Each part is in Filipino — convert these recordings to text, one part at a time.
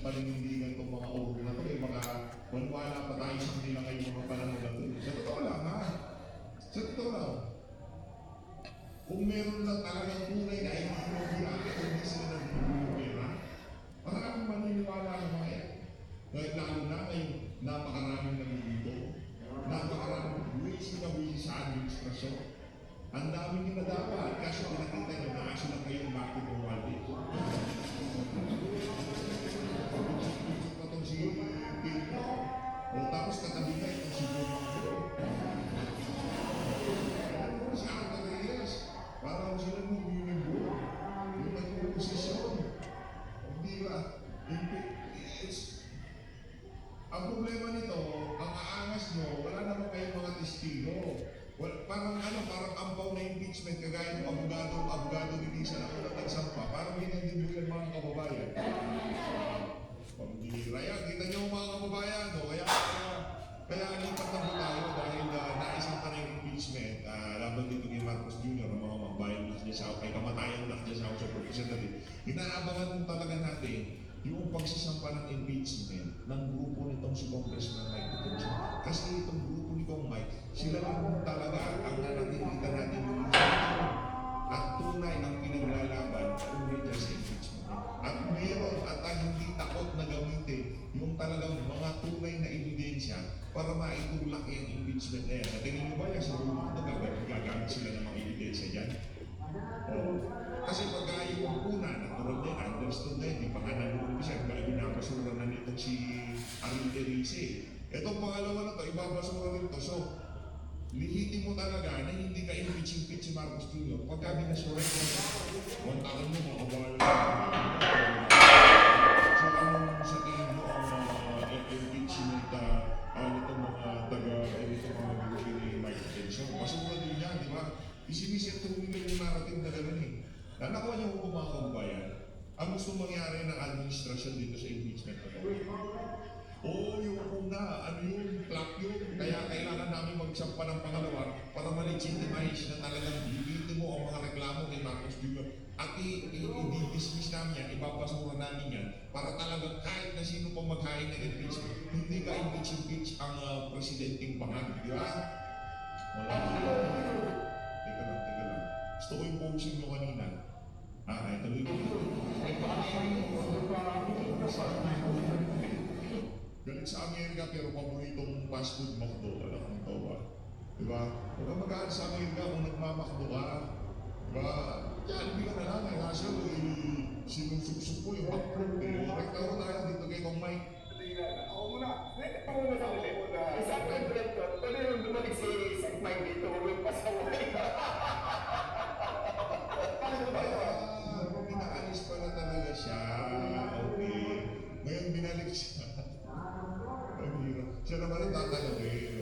paninindigan itong mga oro na ito. Baka wala pa tayo sa kanila ngayong mga panahon na ito. Sa totoo lang ha. Sa totoo lang. Kung meron lang talagang tunay na ideologiya, hindi sila nag-iubira, maraming maniniwala sa mga yan. Kahit lalo na ngayong napakaraming nalilito, napakaraming ways na ways sa administrasyon. Ang dami nila dapat, kasi pinakita nyo na aso lang kayong bakit ng waldi. Itong si Pino, o tapos katabi na itong si Pino. Si Arthur Reyes, parang sila nung unibo, yung naging posisyon. Hindi ba? Ang problema nito, ang aangas nyo, wala naman kayong mga testigo. Parang ampaw na impeachment kagaya ng abogado ni Lisa na ulat ng sampa. Parang ginandibuyan mga kababayan. Pambira yan. Kita nyo mga kababayan. No? Kaya lipat na po tayo dahil naisang pa na yung impeachment. Laban dito kay Marcos Jr. ang mga magbayan na niya sa kay kamatayan na niya sa House of Representatives. Inaabangan po talaga natin yung pagsasampa ng impeachment ng grupo nitong si Congressman Mike Detention. Kasi itong grupo nitong Mike, sila lang talaga ang nanatilitan natin yung at tunay ang pinaglalaban kung medyo sa impeachment. At mayroon at ang hindi takot na gamitin yung talagang mga tunay na ebidensya para maitulak yung impeachment na yan. At tingin nyo ba yan sa grupo ito, gagamit sila ng mga ebidensya dyan? Kasi pag yung una, natural din, understood din, di pa nga nag-uumpisa, kaya binabasura na nitong si Ariel Erice. Itong pangalawa na ito, ibabasura rin ito. So, lihitin mo talaga na hindi ka impeach si Marcos Jr. Pagka binasura ito, wantakan mo mga kabal. So, anong sa tingin mo ang impeachment nitong mga nitong mga grupo ni Mike Detention? Basura din yan, di ba? Isiniset nila yung narrative na gano'n eh. Nakuha niyo po mga kababayan, ang gusto mangyari ng administrasyon dito sa impeachment na ito. Oo, yung una, yung plot yun. Kaya kailangan namin magsampa ng pangalawa para ma-legitimize na talagang bibiti mo ang mga reklamo kay Marcos Jr. At i-dismiss namin yan, ibabasura namin yan para talagang kahit na sino pang maghain ng impeachment, hindi ka impeach ang presidenteng pangag, di ba? Wala. Teka lang. Gusto ko yung posing mo kanina. Ituloy ko. Galit sa Amerika pero paboritong fast food McDo. Alam mo ito ba? Diba? Huwag kang mag-aaral sa Amerika kung nagmamakdo ka. Diba? Yan, hindi ka na lang. Kaso, sinusuksok ko yung backflip. Reklaro tayo dito kay Kong Mike. Ako muna. Ako muna sa ulit. Isang content ko. Pwede yung bumalik si Mike dito. Huwag yung pasaway. Pinaalis pa na talaga siya. Okay. Ngayon binalik siya. Siya naman yung tatanungin.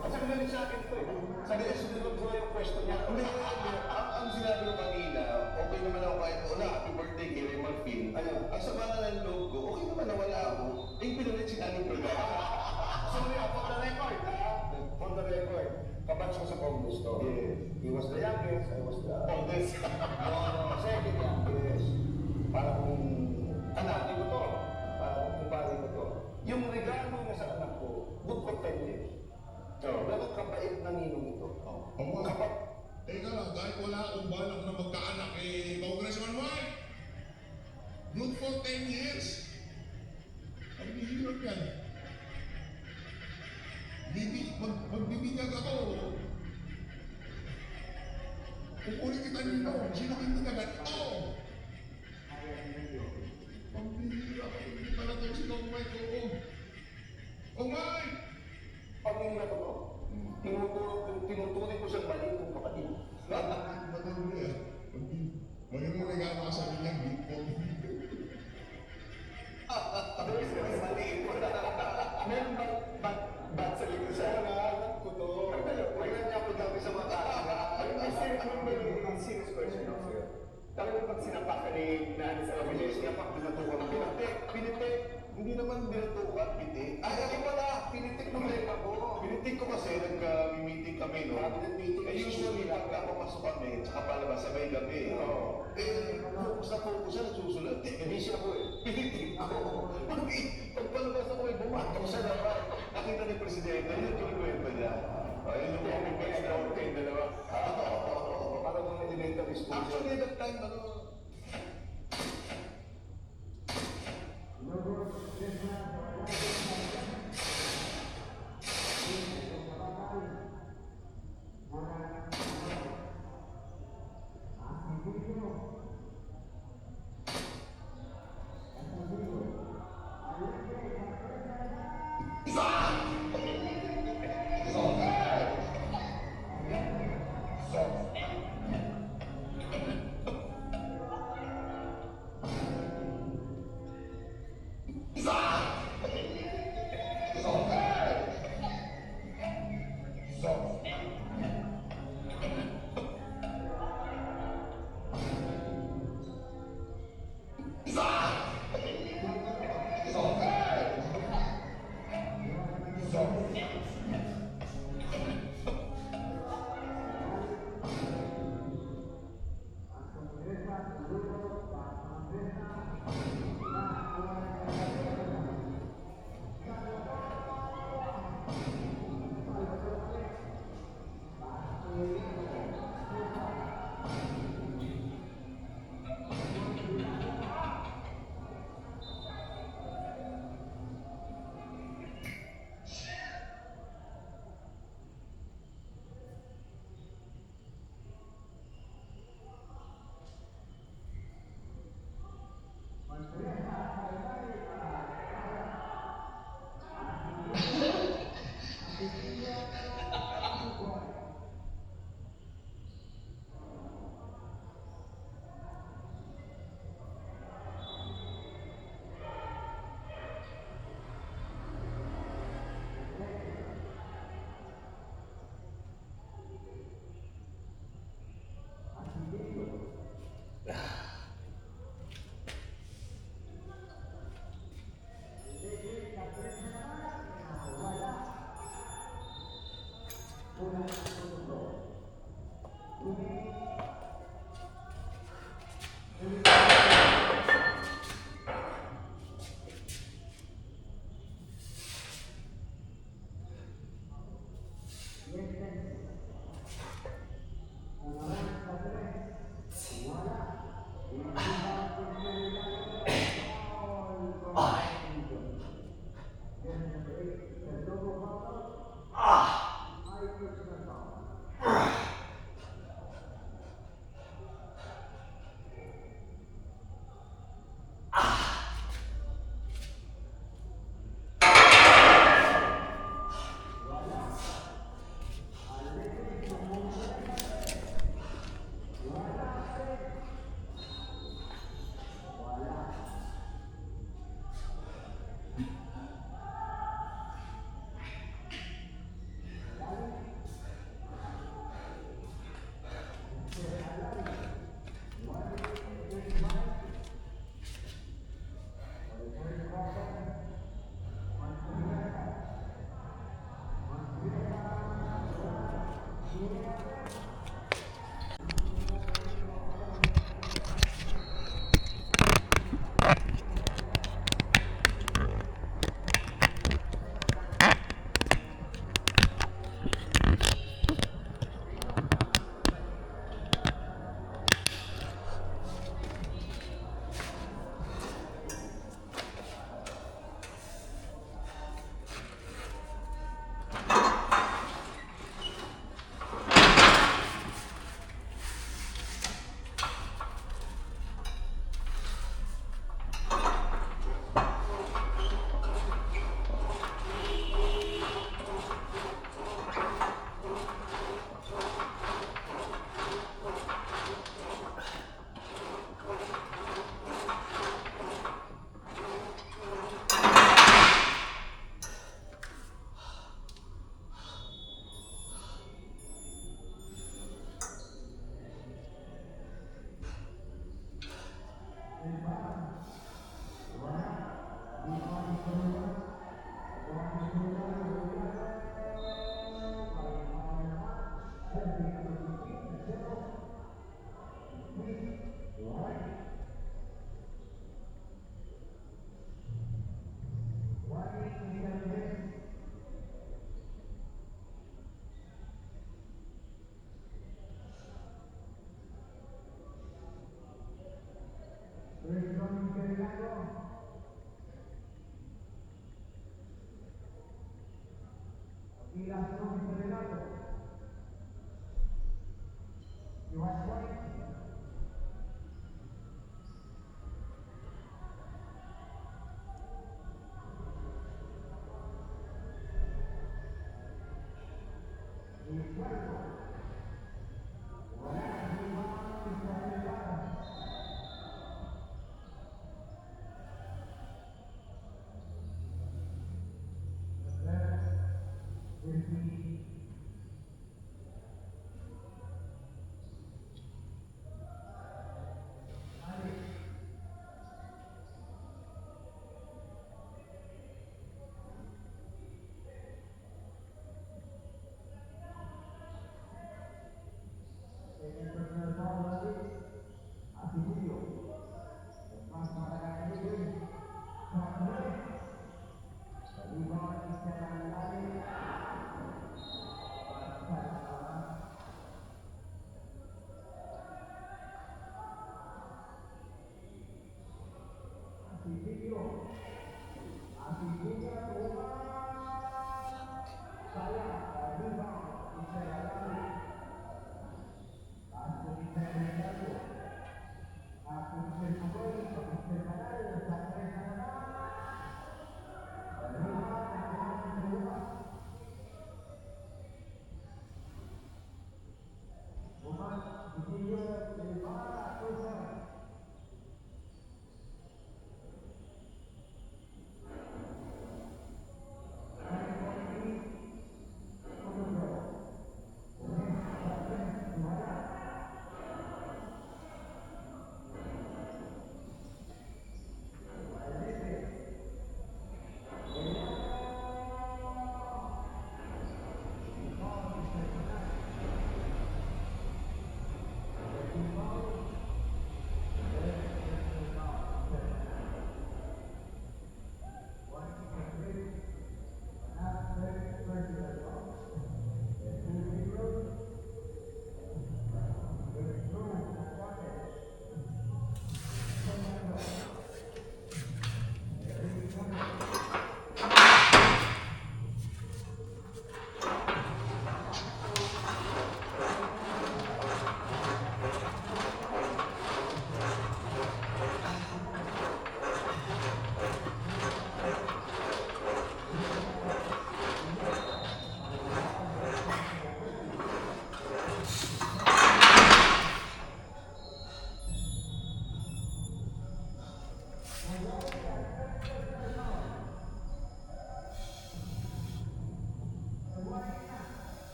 At sabi na sa akin ito eh. Sabi na sunod ko yung question niya. Ang sinabi ko kanina, okay naman ako kahit wala. Happy birthday kay Raymond Pin. Ang sama na ng loob ko, okay naman na wala ako. Yung pinulit sinabi ko na. Sorry, for the record. For the record. Kabatch ko sa Congress to. He was the youngest, I was the oldest. Second youngest. Para kung anak ko to. Para kung kumpare ko to. Yung regalo niya sa anak ko, good for 10 years. Dapat kapait na ninong ito. Teka lang, kahit wala akong balak na magkaanak Congressman White. Good for 10 years. Ang bihirap yan. Magbibinyag ako. Kukunin kita nito. Sino hindi ka ganito? Pambihirap. Hindi pala ito si Kong Mike. Kong Mike! Pamilya ko to. Tinutuloy ko siyang mali kong kapatid. Matuloy yan. Mayroong regalo ka sa kanyang gift. Mali ko na. Meron ba't sa likod sa anak ko to? Mayroon niya ako dami sa mata. Ang serious question of you. Talagang pag sinapak ka ni Nani sa Ramiles, sinapak na natuwa ng pinite. Hindi naman binutukan, pitik. Ay, ako pala, pinitik ng lega ko. Pinitik ko kasi, nag-meeting kami, no? Meeting. Eh, usually, pagka papasok kami, tsaka palabas, sabay gabi. Oo. Focus na focus siya, nagsusulat. Hindi siya ko eh. Pinitik ko. Pagpalabas ako, bumatok sa labas. Nakita ni Presidente, yun yung kinukwento niya. Ayun yung mga pipix na ako kayong dalawa. Parang mga elementary school. Actually, that time, ano,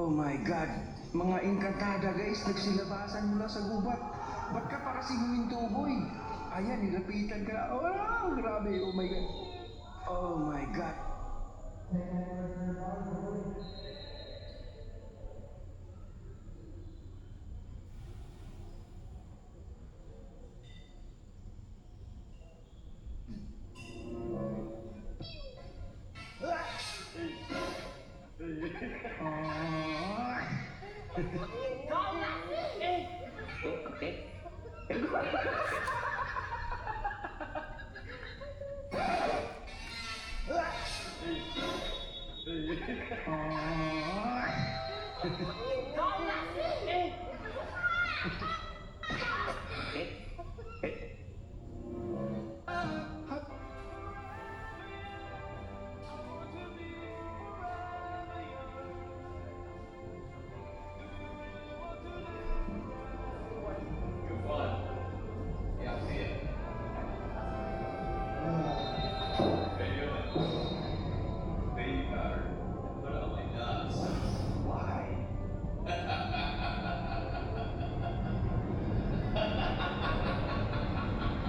Oh my God! Mga engkantada guys, nagsilabasan mula sa gubat. Ba't ka pa kasi humintuboy? Ayan, nilapitan ka. Oh, grabe. Oh my God. Oh my God.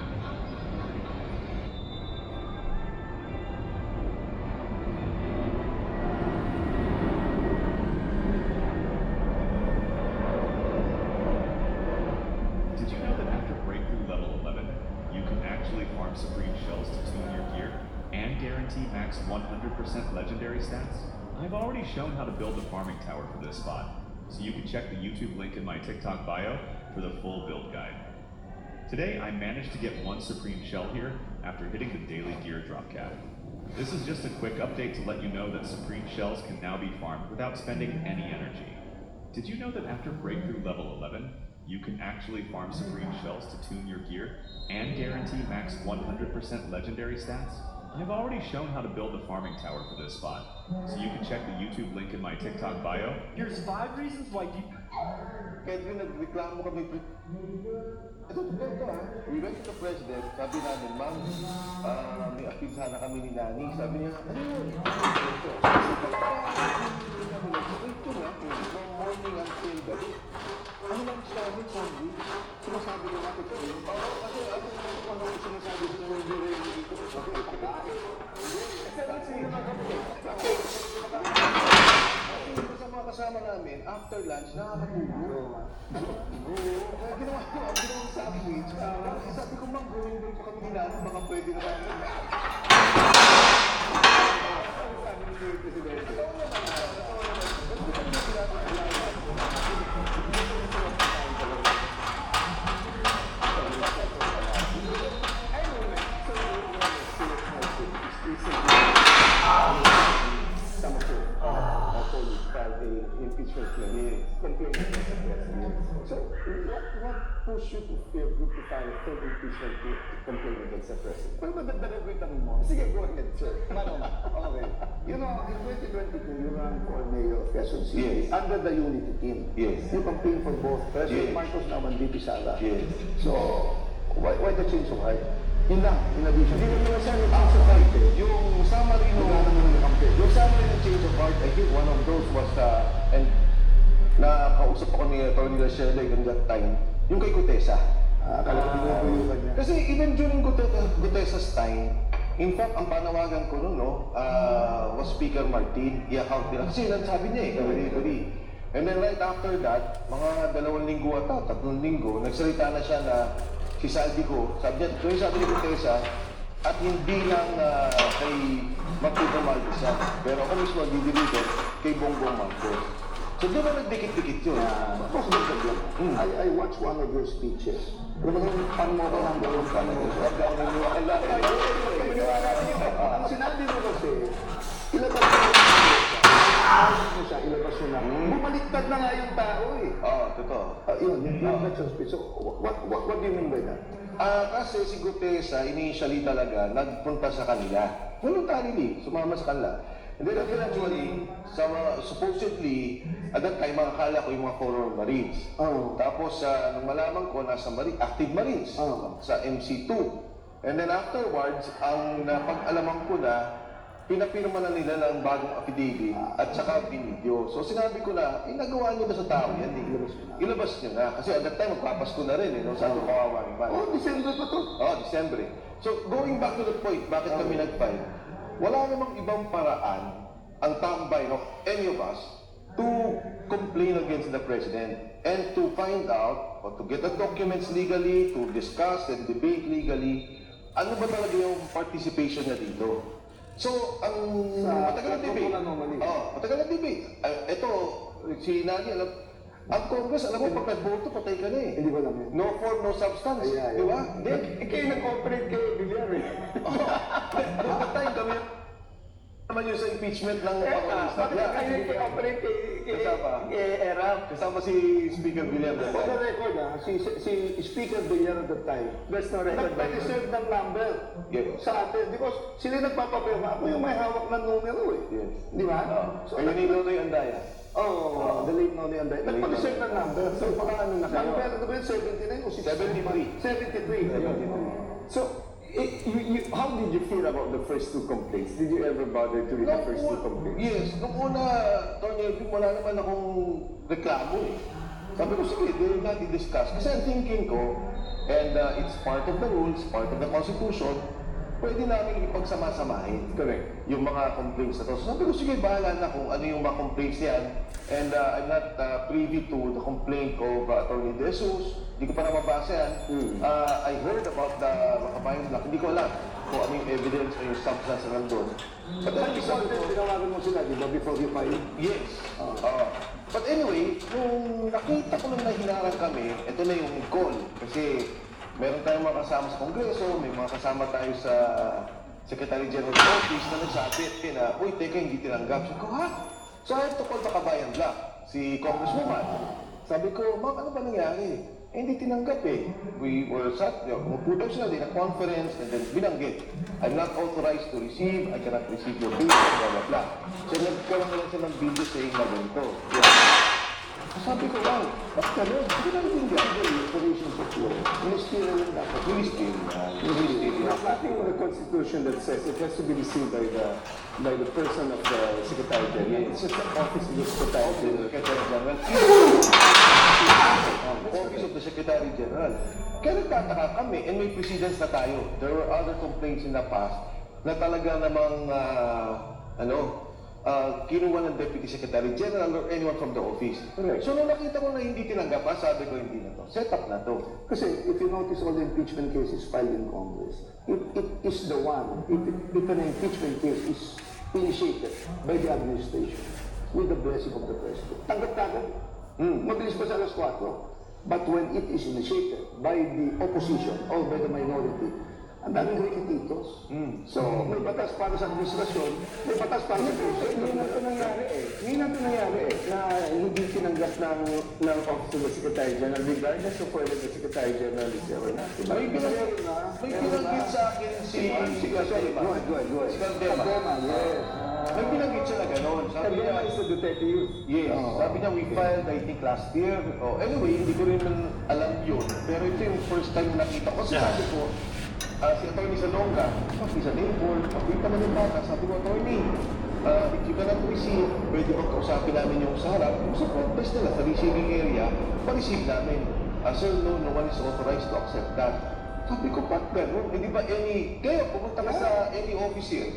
Did you know that after breakthrough level 11, you can actually farm Supreme Shells to tune your gear and guarantee max 100% legendary stats? I've already shown how to build the farming tower for this spot, so you can check the YouTube link in my TikTok bio for the full build guide. Today, I managed to get one Supreme Shell here after hitting the daily gear drop cap. This is just a quick update to let you know that Supreme Shells can now be farmed without spending any energy. Did you know that after breakthrough level 11, you can actually farm Supreme Shells to tune your gear and guarantee max 100% legendary stats? I've already shown how to build the farming tower for this spot, so you can check the YouTube link in my TikTok bio. Here's 5 reasons why you... Kaya din nagreklamo kami. Ito ha. We went to the president, sabi namin, ma'am, may appeal sana kami ni Nani. Sabi niya, ano yun? Ito na, from morning until gabi. Ano lang sabi ko? Sinasabi ko natin ito. Oo, kasi ano yung sinasabi ko ng hindi dito. Sabi ko, kasi naman kami. Sa mga kasama namin, after lunch, nakakatulog. Kaya ginawa ko ang ginawang sandwich. Sabi ko, ma'am, going doon pa kami nilalang, baka pwede na namin. Ang sabi ni Presidente. Ito impeachment claim, complaint against the president. So, what pushed you to feel good to file a third impeachment complaint against the president? Pero madagdagan tanong mo. Sige, go ahead, sir. Okay. You know, in 2022, you ran for mayor of Quezon City under the unity team. Yes. You campaigned for both President Marcos now and VP Sara. Yes. So, why the change of heart? Yun lang, in addition. Hindi mo siya yung change of heart eh. Yung summary yung summary ng change of heart, I think one of those was, and nakausap ako ni Atty. Rachel at that time, yung kay Gutesa. Kasi even during Gutesa's time, in fact, ang panawagan ko noon, was Speaker Martin, i-account nila. Kasi sabi niya kawali-kawali. And then right after that, mga 2 linggo ata, 3 linggo, nagsalita na siya na si Saldi ko, sabi ni Gutesa, at hindi lang kay Martin Romualdez yan, pero ako mismo didilitin kay Bongbong Marcos. So doon na nagdikit-dikit yun. I watched one of your speeches. Pero mga pan mo ko lang doon sa mga ang sinabi mo kasi, ilabas mo na. Bumaliktad na nga yung tao eh. Oo, totoo. Yun, yung election speech. So, what do you mean by that? Kasi si Gutesa, initially talaga, nagpunta sa kanila. Voluntarily, sumama sa kanila. And then eventually, supposedly, at that time, akala ko yung mga color Marines. Tapos, nung malaman ko, nasa active Marines sa MC2. And then afterwards, ang napag-alaman ko na, pinapirma na nila ng bagong affidavit at saka video. So sinabi ko na, nagawa nyo na sa tao yan, ilabas nyo na. Kasi at that time, magpapasko na rin, no? Sabi ko, kawawa naman. December pa to. December. So, going back to the point, bakit kami nag-file? Wala namang ibang paraan ang tambay of any of us to complain against the president and to find out or to get the documents legally, to discuss and debate legally, ano ba talaga yung participation niya dito. So, ang matagal na debate. Matagal na debate. Ito, si Nani, ang Congress, alam mo, pag nag-voto, patay ka na eh. Hindi ko alam yun. No form, no substance. Di ba? Kayo nag-cooperate kay Villar eh. Noong that time kami naman yun sa impeachment ng pangulista. Bakit kayo nag-cooperate kay Erap? Kasama si Speaker Villar. For the record si Speaker Villar at that time, There's no record by nagpa-reserve ng number sa atin. Because sila nagpapapirma. Ako yung may hawak ng numero eh. Yes. Di ba? So, ayun yung Nonoy Andaya. The late Noni Anday. Nagpa-reserve ng number. So, baka ano na kayo? Number, 79 o 73. 73. So, how did you feel about the first two complaints? Did you ever bother to read the first two complaints? Yes. Nung una, Tony Elvin, wala naman akong reklamo eh. Sabi ko, sige, doon natin discuss. Kasi ang thinking ko, and it's part of the rules, part of the Constitution, pwede namin ipagsama-samahin. Correct. Yung mga complaints na to. So sabi ko, sige, bahala na kung ano yung mga complaints yan. And I'm not privy to the complaint of Attorney De Jesus. Hindi ko pa na mabasa yan. I heard about the Makabayan Black. Hindi ko alam kung ano yung evidence o yung substance na nandun. But then, sabi ko, tinawagan mo sila, di ba, before you file? yes. But anyway, nung nakita ko nung nahinarang kami, ito na yung call. Kasi meron tayong mga kasama sa Kongreso, may mga kasama tayo sa Secretary General's Office na nagsabi na, uy, teka, hindi tinanggap. Sabi ko, ha? So I have to call Makabayan Black, si Congresswoman. Sabi ko, ma'am, ano ba nangyari? Hindi tinanggap eh. We were sat, umupo daw sila, in a conference, and then binanggit. I'm not authorized to receive, I cannot receive your bill, blah, blah, blah. So nagkaroon na lang sila ng video saying na ganito. Sabi ko, wow, bakit ganun? Hindi na rin hindi ang operations of law. Ministerial lang dapat. Ministerial. There's nothing in the Constitution that says it has to be received by the person of the Secretary General. It's just the office of the Secretary General. Office of the Secretary General. Kaya nagtataka kami, and may precedents na tayo. There were other complaints in the past na talaga namang, kinuha ng Deputy Secretary General or anyone from the office. Correct. So nung nakita ko na hindi tinanggap, sabi ko hindi na to. Set up na to. Kasi if you notice all the impeachment cases filed in Congress, it is the one, if an impeachment case is initiated by the administration with the blessing of the President. Tanggap-tanggap. Mabilis pa sa alas 4. But when it is initiated by the opposition or by the minority, ang daming requisitos. So, may batas para sa administrasyon, may batas para sa President. Hindi na ito nangyari na hindi tinanggap ng Office of the Secretary General, regardless of whether the Secretary General is there or not. May binanggit sa akin si Caldema. Si Caldema. Yes. May binanggit siya na gano'n. Sabi niya, Caldema is the Duterte youth. yes. Sabi niya, we filed, I think, last year. Anyway, hindi ko rin alam yun. Pero ito yung first time na nakita ko. Kasi sabi ko, si Atty. Salonga, isa neighbor, makita mo yung bata. Sabi ko, Atty. If you cannot receive, pwede bang kausapin namin yung sa harap, yung sa contest nila, sa receiving area, pa-receive namin. Sir, no one is authorized to accept that. Sabi ko, ba't gano'n? Hindi ba kaya pumunta ka sa any office here,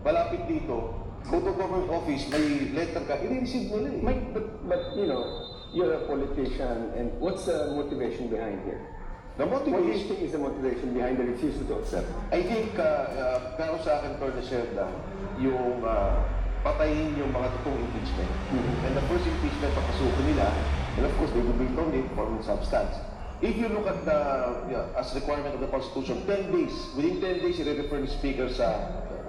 malapit dito, go to government office, may letter ka, i-receive mo na eh. But you know, you're a politician, and what's the motivation behind here? The What do you motivation, think is the motivation behind the refusal to accept? I think, kaya sa akin, Torna Serda, yung patayin yung mga totoong impeachment. And the first impeachment, papasuko nila, and of course, they will bring on it form and substance. If you look at as requirement of the Constitution, 10 days, within 10 days, i-refer the Speaker sa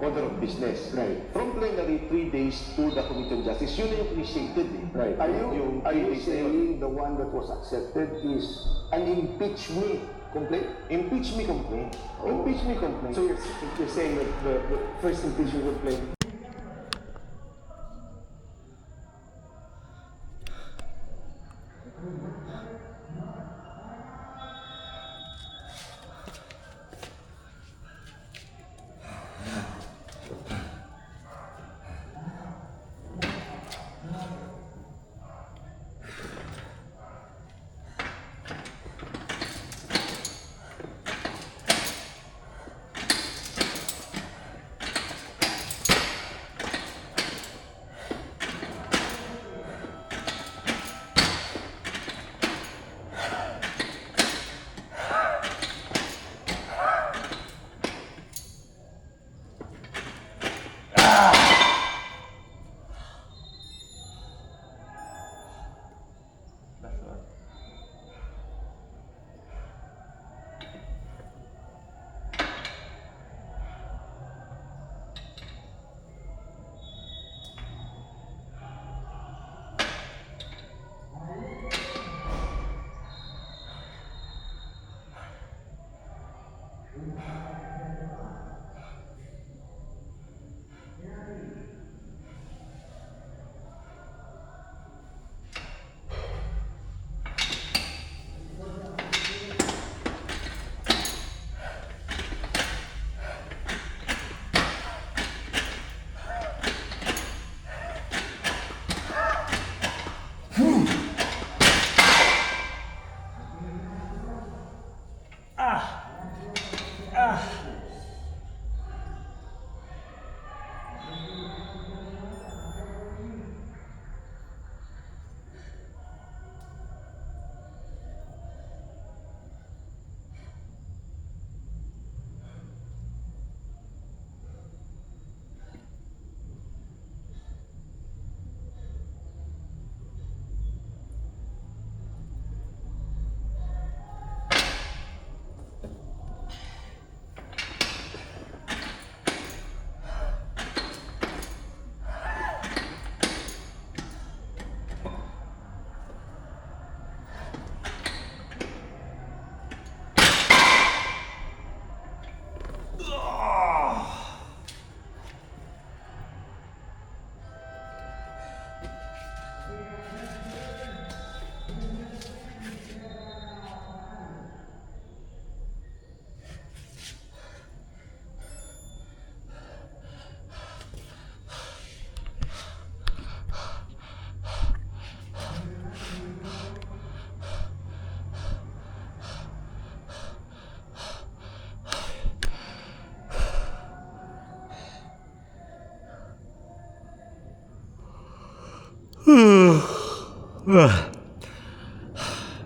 order of business. Right. From plenary, 3 days to the Committee on Justice. Yun na yung initiated eh. Right. Are you 3 days na yun. saying the one that was accepted is an impeach me complaint? Impeach me complaint. Impeach me complaint. So you're saying that the first impeachment complaint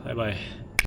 Bye bye.